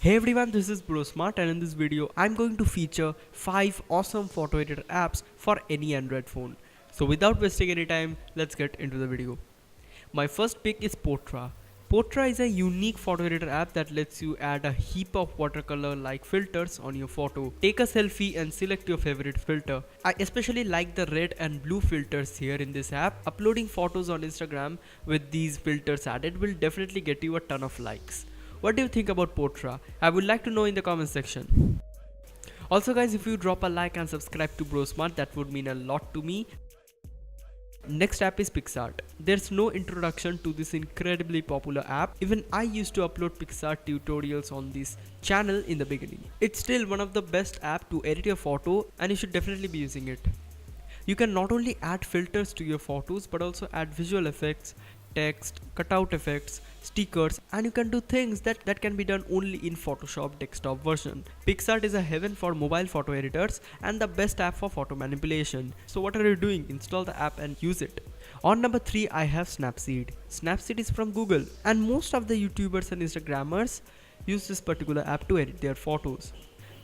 Hey everyone, this is Bro Smart, and in this video I'm going to feature 5 awesome photo editor apps for any Android phone. So without wasting any time, let's get into the video. My first pick is Potra. Potra is a unique photo editor app that lets you add a heap of watercolor like filters on your photo. Take a selfie and select your favorite filter. I especially like the red and blue filters here in this app. Uploading photos on Instagram with these filters added will definitely get you a ton of likes. What do you think about Potra? I would like to know in the comment section. Also guys, if you drop a like and subscribe to Bro Smart, that would mean a lot to me. Next app is PicsArt. There's no introduction to this incredibly popular app. Even I used to upload PicsArt tutorials on this channel in the beginning. It's still one of the best apps to edit your photo, and you should definitely be using it. You can not only add filters to your photos but also add visual effects, text, cutout effects, stickers, and you can do things that can be done only in Photoshop desktop version. PicsArt is a heaven for mobile photo editors and the best app for photo manipulation. So what are you doing? Install the app and use it. On number 3 I have Snapseed. Snapseed is from Google, and most of the YouTubers and Instagrammers use this particular app to edit their photos.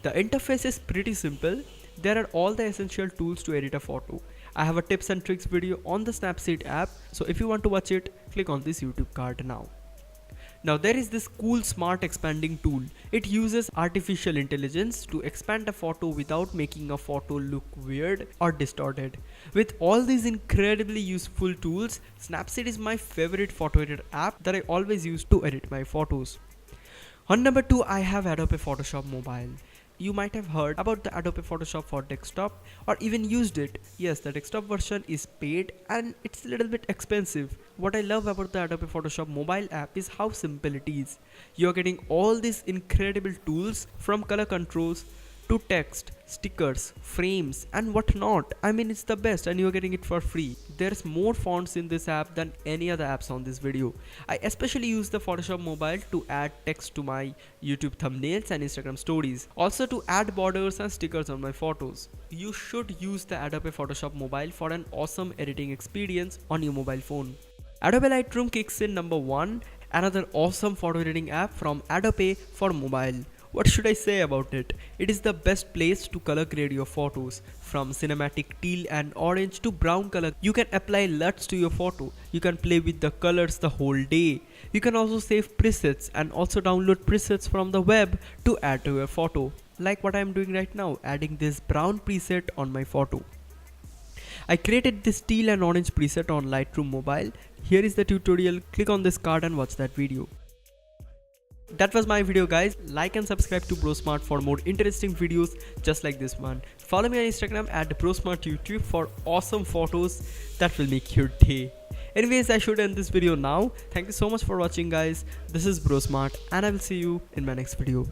The interface is pretty simple. There are all the essential tools to edit a photo. I have a tips and tricks video on the Snapseed app, so if you want to watch it, click on this YouTube card now. Now there is this cool smart expanding tool. It uses artificial intelligence to expand a photo without making a photo look weird or distorted. With all these incredibly useful tools, Snapseed is my favorite photo editor app that I always use to edit my photos. On number 2 I have Adobe Photoshop Mobile. You might have heard about the Adobe Photoshop for desktop or even used it. Yes, the desktop version is paid and it's a little bit expensive. What I love about the Adobe Photoshop mobile app is how simple it is. You're getting all these incredible tools from color controls to text, stickers, frames and whatnot. I mean, it's the best and you're getting it for free. There's more fonts in this app than any other apps on this video. I especially use the Photoshop mobile to add text to my YouTube thumbnails and Instagram stories. Also to add borders and stickers on my photos. You should use the Adobe Photoshop mobile for an awesome editing experience on your mobile phone. Adobe Lightroom kicks in number 1, another awesome photo editing app from Adobe for mobile. What should I say about it? It is the best place to color grade your photos. From cinematic teal and orange to brown color, you can apply LUTs to your photo. You can play with the colors the whole day. You can also save presets and also download presets from the web to add to your photo. Like what I am doing right now, adding this brown preset on my photo. I created this teal and orange preset on Lightroom mobile. Here is the tutorial. Click on this card and watch that video. That was my video guys. Like and subscribe to Bro Smart for more interesting videos just like this one. Follow me on Instagram at Bro Smart YouTube for awesome photos that will make your day. Anyways, I should end this video now. Thank you so much for watching guys. This is Bro Smart and I will see you in my next video.